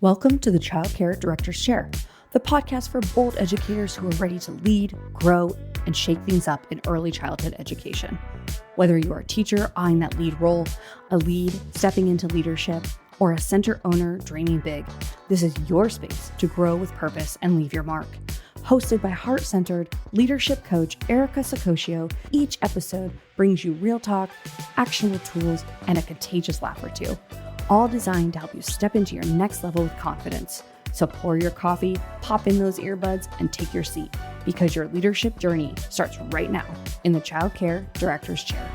Welcome to the Child Care Director's Chair, the podcast for bold educators who are ready to lead, grow, and shake things up in early childhood education. Whether you are a teacher eyeing that lead role, a lead stepping into leadership, or a center owner dreaming big, this is your space to grow with purpose and leave your mark. Hosted by heart-centered leadership coach Erica Saccoccio, each episode brings you real talk, actionable tools, and a contagious laugh or two, all designed to help you step into your next level with confidence. So pour your coffee, pop in those earbuds, and take your seat, because your leadership journey starts right now in the Child Care Director's Chair.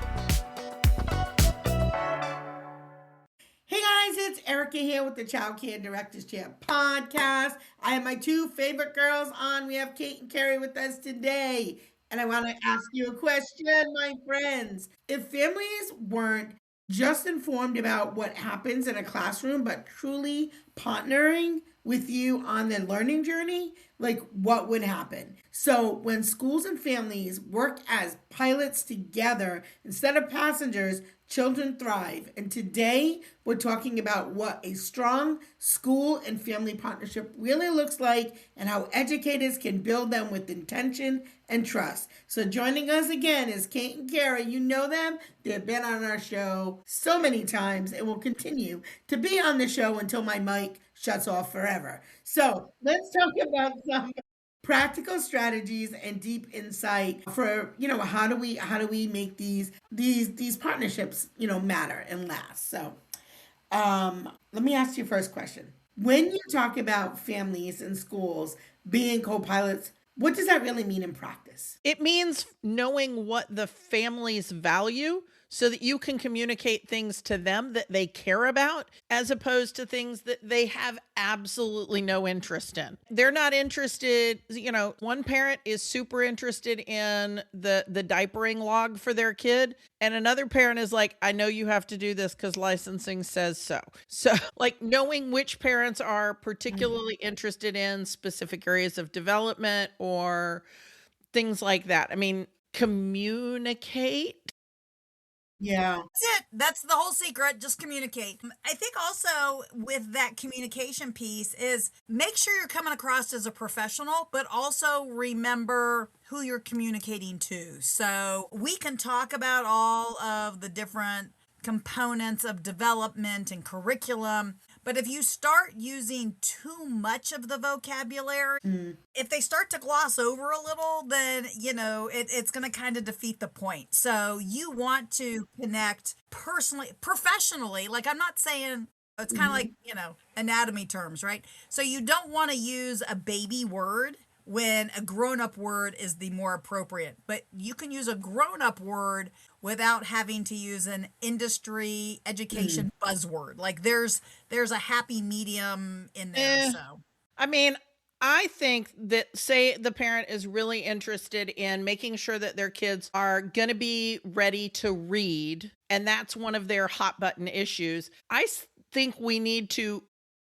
It's Erica here with the Child Care Director's Chair podcast. I have my two favorite girls on. We have Kate and Carrie with us today. And I want to ask you a question, my friends. If families weren't just informed about what happens in a classroom, but truly partnering with you on the learning journey, like what would happen? So when schools and families work as pilots together instead of passengers, children thrive. And today we're talking about what a strong school and family partnership really looks like and how educators can build them with intention and trust. So joining us again is Kate and Carrie. You know them. They've been on our show so many times and will continue to be on the show until my mic shuts off forever. So let's talk about some practical strategies and deep insight for, how do we make these partnerships, matter and last. So let me ask you first question. When you talk about families and schools being co-pilots, what does that really mean in practice? It means knowing what the families value so that you can communicate things to them that they care about, as opposed to things that they have absolutely no interest in. They're not interested, one parent is super interested in the diapering log for their kid, and another parent is like, I know you have to do this because licensing says so. So knowing which parents are particularly interested in specific areas of development or things like that. I mean, communicate. Yeah. That's it. That's the whole secret. Just communicate. I think also with that communication piece is make sure you're coming across as a professional, but also remember who you're communicating to. So we can talk about all of the different components of development and curriculum, but if you start using too much of the vocabulary, if they start to gloss over a little, then, it's going to kind of defeat the point. So you want to connect personally, professionally. Like, I'm not saying it's kind of like, anatomy terms, right? So you don't want to use a baby word when a grown-up word is the more appropriate. But you can use a grown-up word without having to use an industry education buzzword. Like there's a happy medium in there. So I mean, I think that, say the parent is really interested in making sure that their kids are going to be ready to read, and that's one of their hot button issues. I think we need to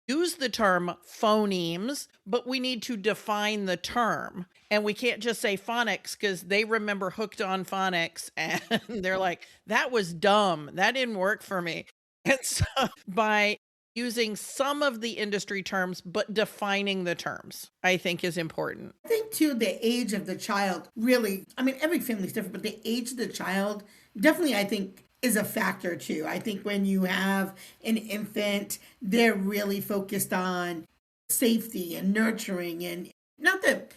use the term phonemes, but we need to define the term. And we can't just say phonics because they remember Hooked on Phonics and they're like, that was dumb. That didn't work for me. And so by using some of the industry terms, but defining the terms, I think is important. I think too, the age of the child really, every family is different, but the age of the child definitely, I think, is a factor too. I think when you have an infant, they're really focused on safety and nurturing, and not that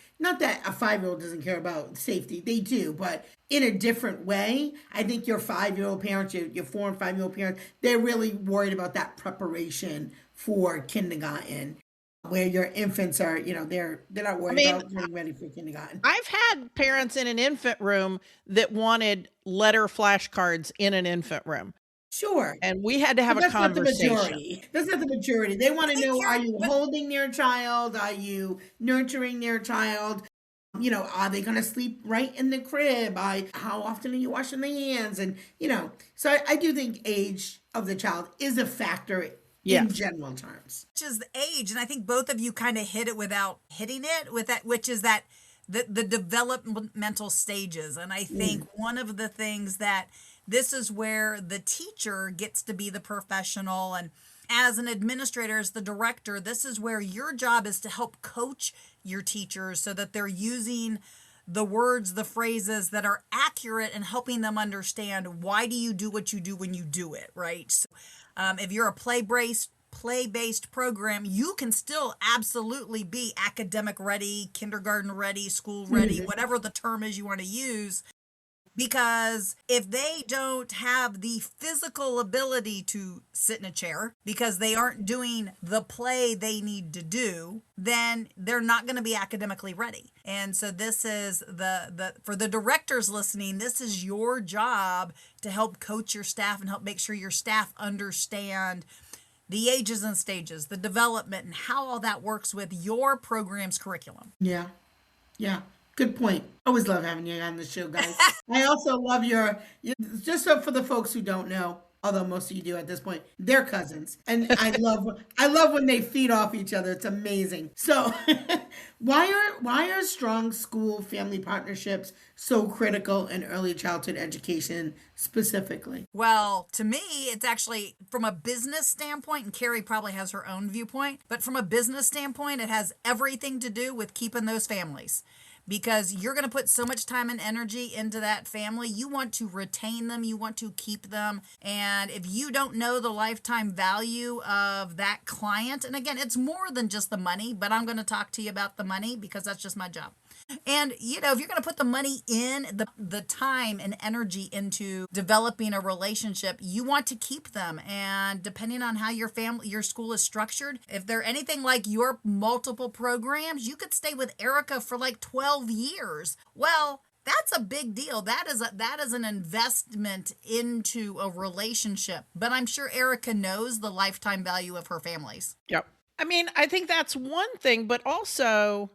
a 5-year-old doesn't care about safety. They do, but in a different way. I think your 5-year-old parents, your 4 and 5-year-old parents, they're really worried about that preparation for kindergarten, where your infants are, they're not worried about getting ready for kindergarten. I've had parents in an infant room that wanted letter flashcards in an infant room. Sure. And we had to have a conversation. That's not the majority. They want to know, are you holding their child? Are you nurturing their child? Are they going to sleep right in the crib? How often are you washing their hands? And, so I do think age of the child is a factor in general terms. Which is the age. And I think both of you kind of hit it without hitting it with that, which is that the developmental stages. And I think one of the things that this is where the teacher gets to be the professional, and as an administrator, as the director, this is where your job is to help coach your teachers so that they're using the words, the phrases that are accurate and helping them understand why do you do what you do when you do it, right? So, if you're a play-based program, you can still absolutely be academic ready, kindergarten ready, school ready, whatever the term is you want to use. Because if they don't have the physical ability to sit in a chair because they aren't doing the play they need to do, then they're not going to be academically ready. And so this is for the directors listening, this is your job to help coach your staff and help make sure your staff understand the ages and stages, the development, and how all that works with your program's curriculum. Yeah. Yeah. Good point. Always love having you on the show, guys. I also love just so for the folks who don't know, although most of you do at this point, they're cousins. And I love when they feed off each other. It's amazing. So why are strong school family partnerships so critical in early childhood education specifically? Well, to me, it's actually from a business standpoint, and Carrie probably has her own viewpoint, but from a business standpoint, it has everything to do with keeping those families. Because you're going to put so much time and energy into that family. You want to retain them. You want to keep them. And if you don't know the lifetime value of that client, and again, it's more than just the money, but I'm going to talk to you about the money because that's just my job. And, if you're going to put the money in, the time and energy into developing a relationship, you want to keep them. And depending on how your school is structured, if they're anything like your multiple programs, you could stay with Erica for like 12 years. Well, that's a big deal. That is an investment into a relationship. But I'm sure Erica knows the lifetime value of her families. Yep. I mean, I think that's one thing, but also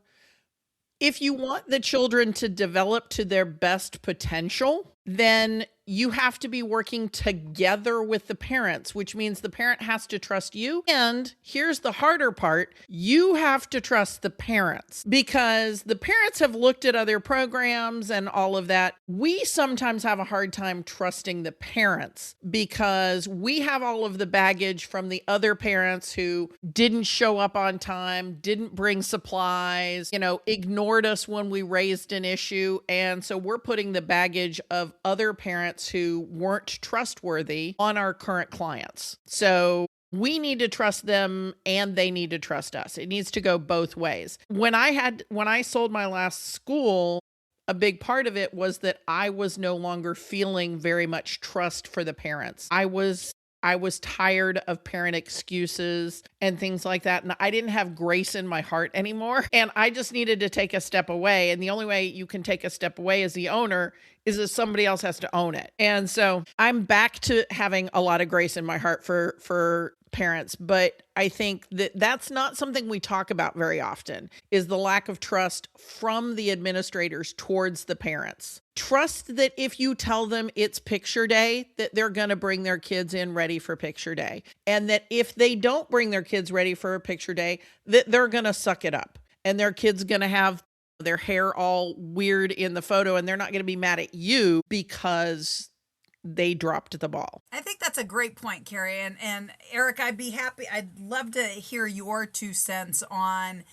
if you want the children to develop to their best potential, then you have to be working together with the parents, which means the parent has to trust you. And here's the harder part. You have to trust the parents because the parents have looked at other programs and all of that. We sometimes have a hard time trusting the parents because we have all of the baggage from the other parents who didn't show up on time, didn't bring supplies, ignored us when we raised an issue. And so we're putting the baggage of other parents who weren't trustworthy on our current clients. So we need to trust them and they need to trust us. It needs to go both ways. When I sold my last school, a big part of it was that I was no longer feeling very much trust for the parents. I was tired of parent excuses and things like that. And I didn't have grace in my heart anymore. And I just needed to take a step away. And the only way you can take a step away as the owner is if somebody else has to own it. And so I'm back to having a lot of grace in my heart for parents. But I think that that's not something we talk about very often, is the lack of trust from the administrators towards the parents. Trust that if you tell them it's picture day, that they're going to bring their kids in ready for picture day. And that if they don't bring their kids ready for a picture day, that they're going to suck it up. And their kid's going to have their hair all weird in the photo, and they're not going to be mad at you because they dropped the ball. I think that's a great point, Carrie. And Eric, I'd love to hear your 2 cents on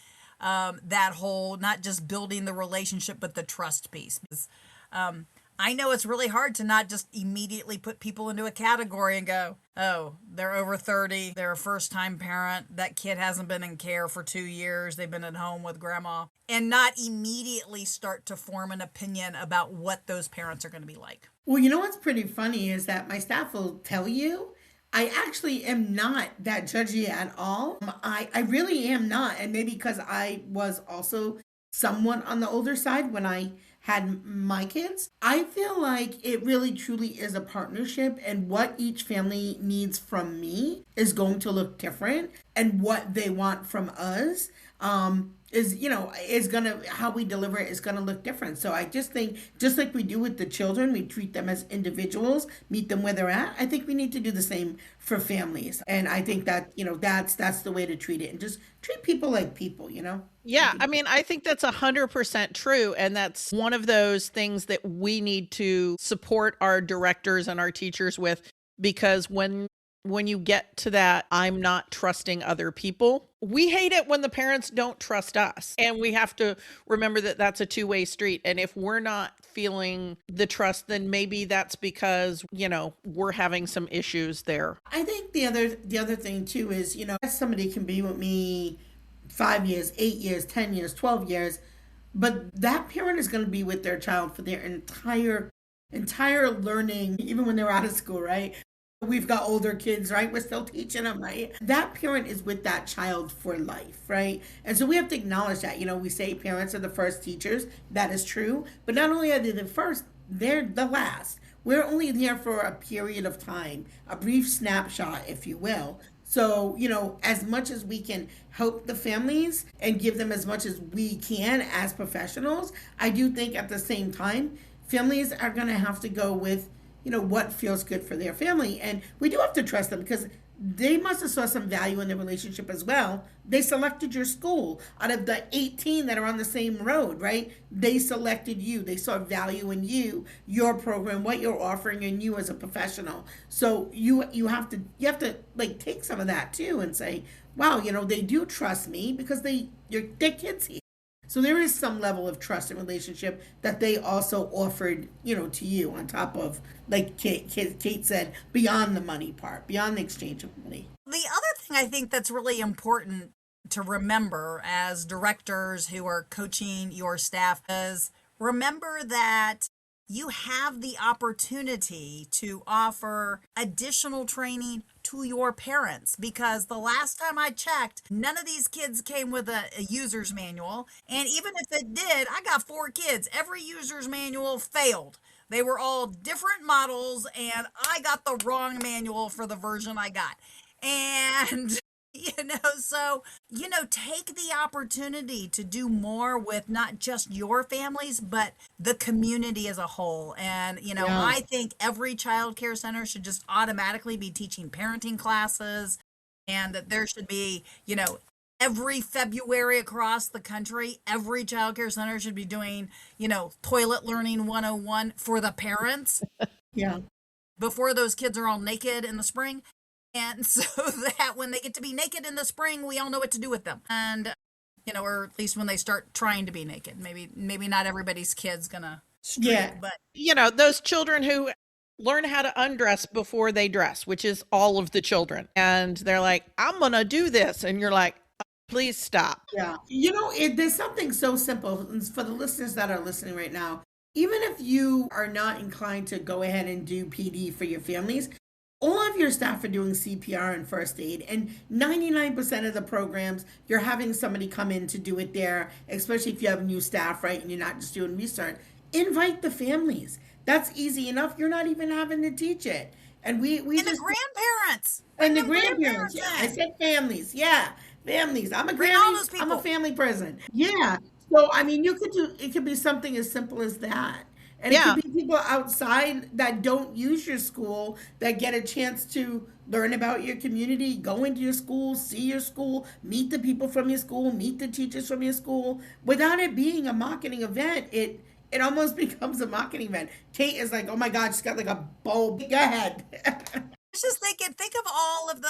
that whole, not just building the relationship, but the trust piece. Because I know it's really hard to not just immediately put people into a category and go, oh, they're over 30, they're a first-time parent, that kid hasn't been in care for 2 years, they've been at home with grandma, and not immediately start to form an opinion about what those parents are going to be like. Well, what's pretty funny is that my staff will tell you I actually am not that judgy at all. I really am not. And maybe because I was also somewhat on the older side when I had my kids, I feel like it really truly is a partnership, and what each family needs from me is going to look different, and what they want from us is gonna, how we deliver it is gonna look different. So I just think, just like we do with the children, we treat them as individuals, meet them where they're at. I think we need to do the same for families. And I think that, that's the way to treat it, and just treat people like people, Yeah, I mean, I think that's 100% true. And that's one of those things that we need to support our directors and our teachers with, because when when you get to that, I'm not trusting other people. We hate it when the parents don't trust us. And we have to remember that that's a two-way street. And if we're not feeling the trust, then maybe that's because, we're having some issues there. I think the other thing too is, somebody can be with me 5 years, 8 years, 10 years, 12 years, but that parent is going to be with their child for their entire learning, even when they're out of school, right? We've got older kids, right? We're still teaching them, right? That parent is with that child for life, right? And so we have to acknowledge that. We say parents are the first teachers. That is true. But not only are they the first, they're the last. We're only there for a period of time, a brief snapshot, if you will. So, as much as we can help the families and give them as much as we can as professionals, I do think at the same time, families are going to have to go with what feels good for their family. And we do have to trust them because they must have saw some value in the relationship as well. They selected your school. Out of the 18 that are on the same road, right? They selected you. They saw value in you, your program, what you're offering, and you as a professional. So you have to like take some of that too and say, wow, they do trust me because they're kids here. So there is some level of trust and relationship that they also offered, to you on top of, like Kate said, beyond the money part, beyond the exchange of money. The other thing I think that's really important to remember as directors who are coaching your staff is remember that you have the opportunity to offer additional training to your parents, because the last time I checked, none of these kids came with a user's manual. And even if it did, I got 4 kids. Every user's manual failed. They were all different models, and I got the wrong manual for the version I got. And so, take the opportunity to do more with not just your families, but the community as a whole. And, I think every child care center should just automatically be teaching parenting classes, and that there should be, every February across the country, every child care center should be doing, toilet learning 101 for the parents. Yeah. Before those kids are all naked in the spring. And so that when they get to be naked in the spring, we all know what to do with them. And, or at least when they start trying to be naked, maybe not everybody's kid's gonna stray, but those children who learn how to undress before they dress, which is all of the children. And they're like, I'm gonna do this. And you're like, please stop. Yeah. There's something so simple for the listeners that are listening right now. Even if you are not inclined to go ahead and do PD for your families, all of your staff are doing CPR and first aid, and 99% of the programs, you're having somebody come in to do it there, especially if you have new staff, right, and you're not just doing research. Invite the families. That's easy enough. You're not even having to teach it. And we and just... the grandparents. And the grandparents. Yeah, I said families. Yeah, families. I'm a family person. Yeah. So, it could be something as simple as that. And it could be people outside that don't use your school that get a chance to learn about your community, go into your school, see your school, meet the people from your school, meet the teachers from your school. Without it being a marketing event, it almost becomes a marketing event. Kate is like, oh my God, she's got like a bulb. Go ahead. I was just thinking, think of all of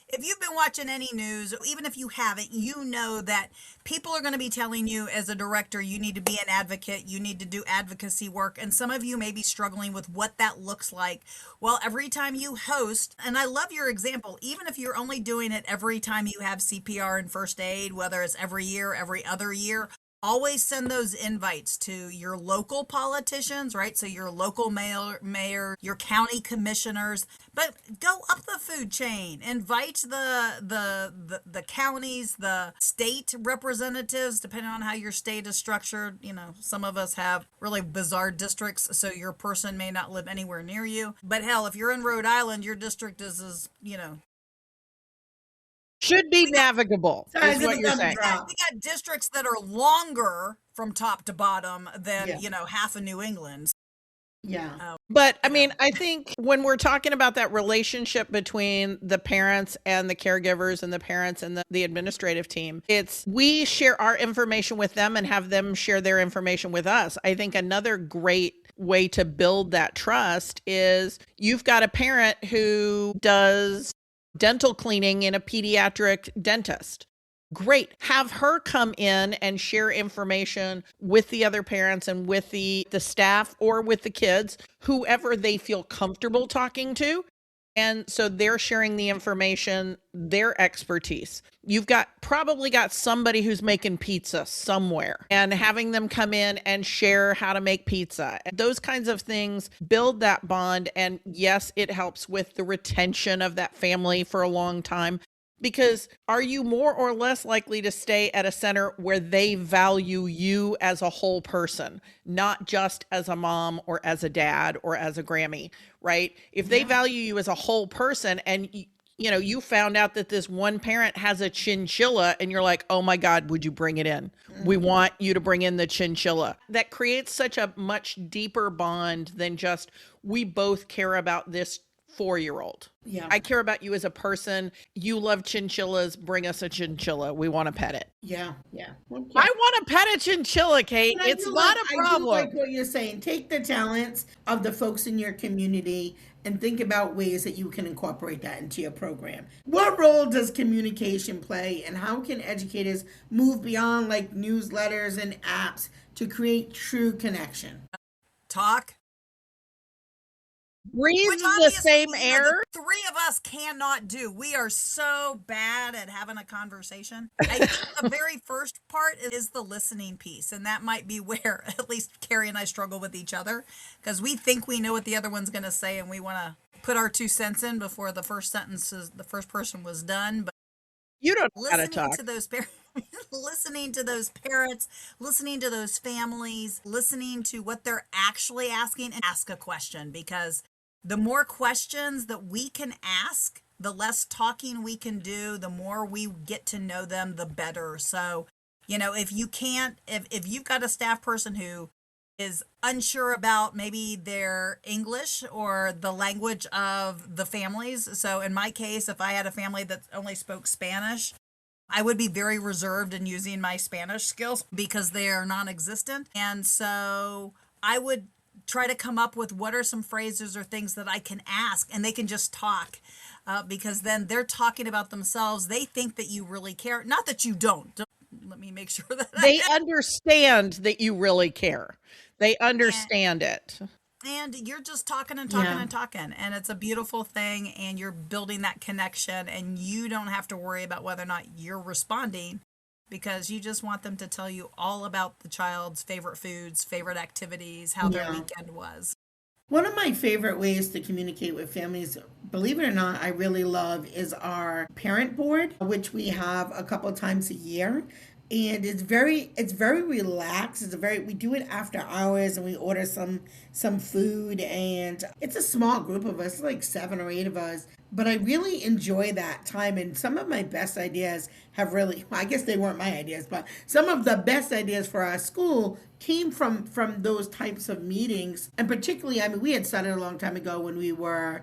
if you've been watching any news, even if you haven't, you know that people are going to be telling you as a director, you need to be an advocate, you need to do advocacy work. And some of you may be struggling with what that looks like. Well, every time you host, and I love your example, even if you're only doing it every time you have CPR and first aid, whether it's every year, every other year, always send those invites to your local politicians, right? So your local mayor, your county commissioners, but go up the food chain. Invite the counties, the state representatives, depending on how your state is structured. Some of us have really bizarre districts, so your person may not live anywhere near you. But hell, if you're in Rhode Island, your district is should be navigable, is what you're saying. We got districts that are longer from top to bottom than, half of New England. Yeah. But I think when we're talking about that relationship between the parents and the caregivers and the parents and the administrative team, we share our information with them and have them share their information with us. I think another great way to build that trust is you've got a parent who does dental cleaning in a pediatric dentist. Great. Have her come in and share information with the other parents and with the staff or with the kids, whoever they feel comfortable talking to. And so they're sharing the information, their expertise. You've probably got somebody who's making pizza somewhere and having them come in and share how to make pizza. And those kinds of things build that bond. And yes, it helps with the retention of that family for a long time. Because are you more or less likely to stay at a center where they value you as a whole person, not just as a mom or as a dad or as a Grammy, right? If they value you as a whole person and you found out that this one parent has a chinchilla and you're like, oh my God, would you bring it in? We want you to bring in the chinchilla. That creates such a much deeper bond than just we both care about this 4-year-old. Yeah. I care about you as a person. You love chinchillas. Bring us a chinchilla. We want to pet it. Yeah. Okay. I want to pet a chinchilla, Kate. It's not a problem. I do like what you're saying. Take the talents of the folks in your community and think about ways that you can incorporate that into your program. What role does communication play, and how can educators move beyond like newsletters and apps to create true connection? Talk. Breathe Which the same obviously, air. the three of us cannot do. We are so bad at having a conversation. I think the very first part is the listening piece. And that might be where at least Carrie and I struggle with each other, because we think we know what the other one's going to say and we want to put our 2 cents in before the first person was done. But You don't know how to listening talk. to those parents, listening to those parents, listening to those families, listening to what they're actually asking, and ask a question, because the more questions that we can ask, the less talking we can do, the more we get to know them, the better. So, if you've got a staff person who is unsure about maybe their English or the language of the families. So in my case, if I had a family that only spoke Spanish, I would be very reserved in using my Spanish skills because they are non-existent. And so I would try to come up with what are some phrases or things that I can ask, and they can just talk, because then they're talking about themselves. They think that you really care. Not that you don't. Let me make sure that They understand that you really care. They understand it. And you're just talking and talking and talking. And it's a beautiful thing. And you're building that connection. And you don't have to worry about whether or not you're responding, because you just want them to tell you all about the child's favorite foods, favorite activities, how their weekend was. One of my favorite ways to communicate with families, believe it or not, I really love, is our parent board, which we have a couple of times a year. And it's very relaxed. We do it after hours, and we order some food, and it's a small group of us, like 7 or 8 of us. But I really enjoy that time, and some of my best ideas have really, well, I guess they weren't my ideas, but some of the best ideas for our school came from those types of meetings. And particularly, we had started a long time ago when we were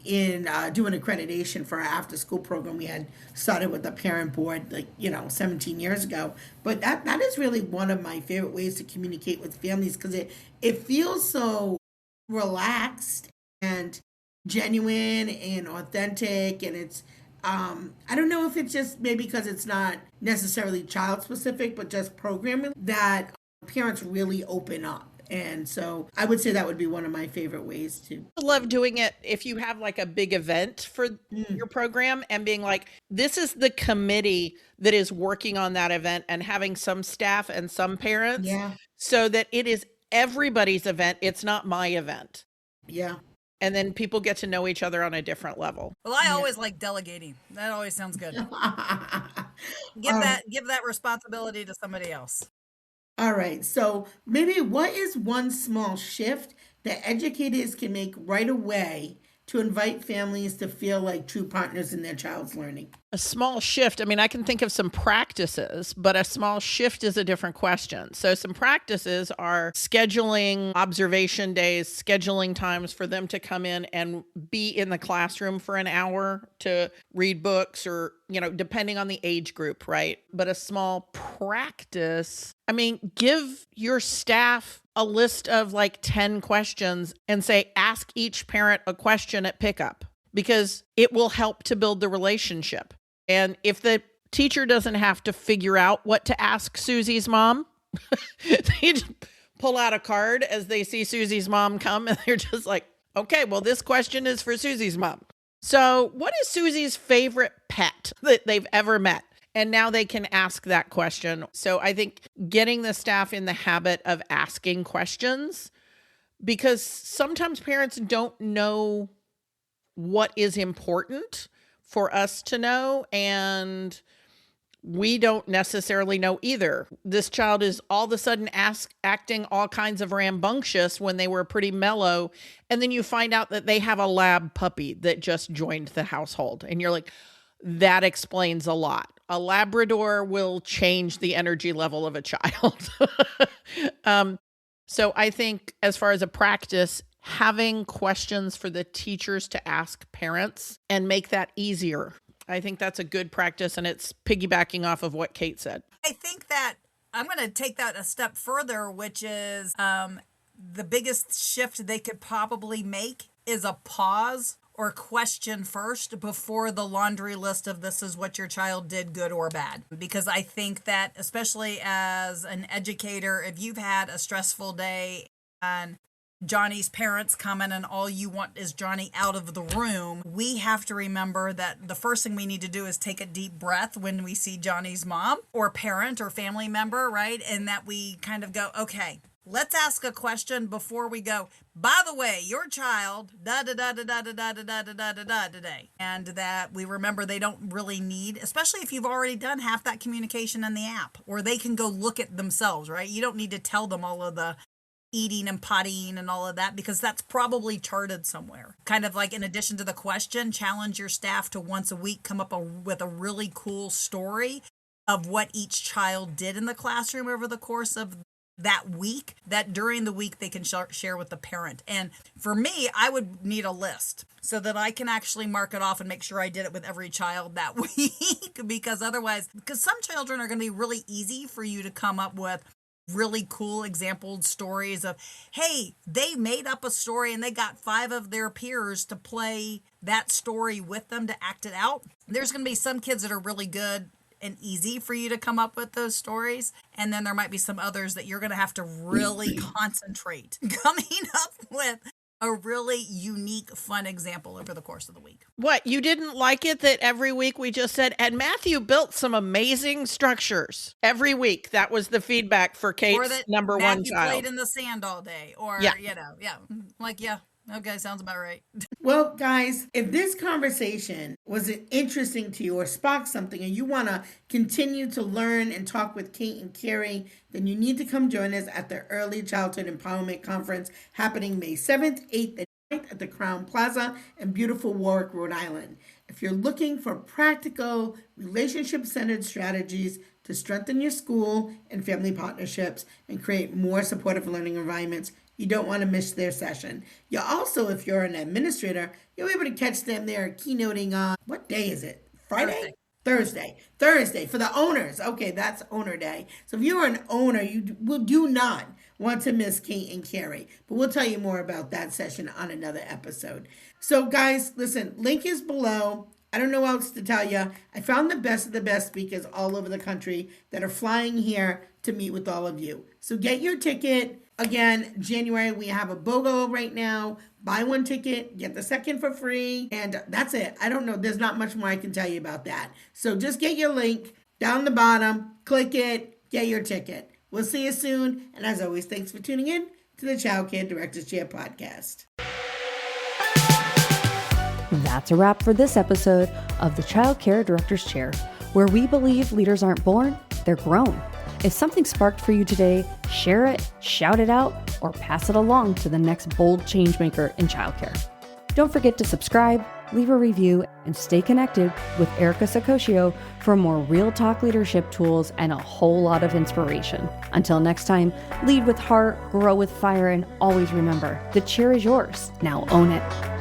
in doing accreditation for our after school program. We had started with the parent board 17 years ago. But that is really one of my favorite ways to communicate with families, because it feels so relaxed and genuine and authentic. And it's I don't know if it's just maybe because it's not necessarily child specific, but just programming that parents really open up. And so I would say that would be one of my favorite ways to. I love doing it if you have like a big event for your program and being like, this is the committee that is working on that event, and having some staff and some parents so that it is everybody's event. It's not my event. Yeah. And then people get to know each other on a different level. Well, I always like delegating. That always sounds good. Give that responsibility to somebody else. All right. So maybe what is one small shift that educators can make right away to invite families to feel like true partners in their child's learning? A small shift. I can think of some practices, but a small shift is a different question. So some practices are scheduling observation days, scheduling times for them to come in and be in the classroom for an hour to read books, or, depending on the age group, right? But a small practice, give your staff a list of like 10 questions and say, ask each parent a question at pickup, because it will help to build the relationship. And if the teacher doesn't have to figure out what to ask Susie's mom, they just pull out a card as they see Susie's mom come, and they're just like, okay, well, this question is for Susie's mom. So what is Susie's favorite pet that they've ever met? And now they can ask that question. So I think getting the staff in the habit of asking questions, because sometimes parents don't know what is important for us to know, and we don't necessarily know either. This child is all of a sudden acting all kinds of rambunctious when they were pretty mellow, and then you find out that they have a lab puppy that just joined the household, and you're like, that explains a lot. A Labrador will change the energy level of a child. So I think as far as a practice, having questions for the teachers to ask parents and make that easier. I think that's a good practice, and it's piggybacking off of what Kate said. I think that I'm going to take that a step further, which is the biggest shift they could probably make is a pause or question first before the laundry list of this is what your child did, good or bad. Because I think that, especially as an educator, if you've had a stressful day and Johnny's parents come in and all you want is Johnny out of the room, we have to remember that the first thing we need to do is take a deep breath when we see Johnny's mom or parent or family member, right? And that we kind of go, okay, let's ask a question before we go, by the way, your child, da-da-da-da-da-da-da-da-da-da-da today. And that we remember they don't really need, especially if you've already done half that communication in the app, or they can go look at themselves, right? You don't need to tell them all of the eating and pottying and all of that, because that's probably charted somewhere. Kind of like, in addition to the question, challenge your staff to once a week come up with a really cool story of what each child did in the classroom over the course of that week, that during the week they can share with the parent. And for me, I would need a list so that I can actually mark it off and make sure I did it with every child that week, because some children are going to be really easy for you to come up with really cool example stories of, hey, they made up a story and they got 5 of their peers to play that story with them to act it out. There's going to be some kids that are really good and easy for you to come up with those stories. And then there might be some others that you're going to have to really concentrate coming up with a really unique, fun example over the course of the week. What, you didn't like it that every week we just said, and Matthew built some amazing structures every week? That was the feedback for Kate's number one child. Matthew played in the sand all day, or, okay, sounds about right. Well, guys, if this conversation was interesting to you or sparked something and you want to continue to learn and talk with Kate and Carrie, then you need to come join us at the Early Childhood Empowerment Conference happening May 7th, 8th, and 9th at the Crown Plaza in beautiful Warwick, Rhode Island. If you're looking for practical, relationship-centered strategies to strengthen your school and family partnerships and create more supportive learning environments, you don't want to miss their session. You also, if you're an administrator, you'll be able to catch them there keynoting on, what day is it? Friday? Thursday for the owners. Okay, that's owner day. So if you're an owner, you do not want to miss Kate and Carrie. But we'll tell you more about that session on another episode. So guys, listen, link is below. I don't know what else to tell you. I found the best of the best speakers all over the country that are flying here to meet with all of you. So get your ticket. Again, January, we have a BOGO right now. Buy one ticket, get the second for free. And that's it. I don't know. There's not much more I can tell you about that. So just get your link down the bottom, click it, get your ticket. We'll see you soon. And as always, thanks for tuning in to the Child Care Director's Chair podcast. That's a wrap for this episode of the Child Care Director's Chair, where we believe leaders aren't born, they're grown. If something sparked for you today, share it, shout it out, or pass it along to the next bold changemaker in childcare. Don't forget to subscribe, leave a review, and stay connected with Erica Saccoccio for more real talk leadership tools and a whole lot of inspiration. Until next time, lead with heart, grow with fire, and always remember, the chair is yours. Now own it.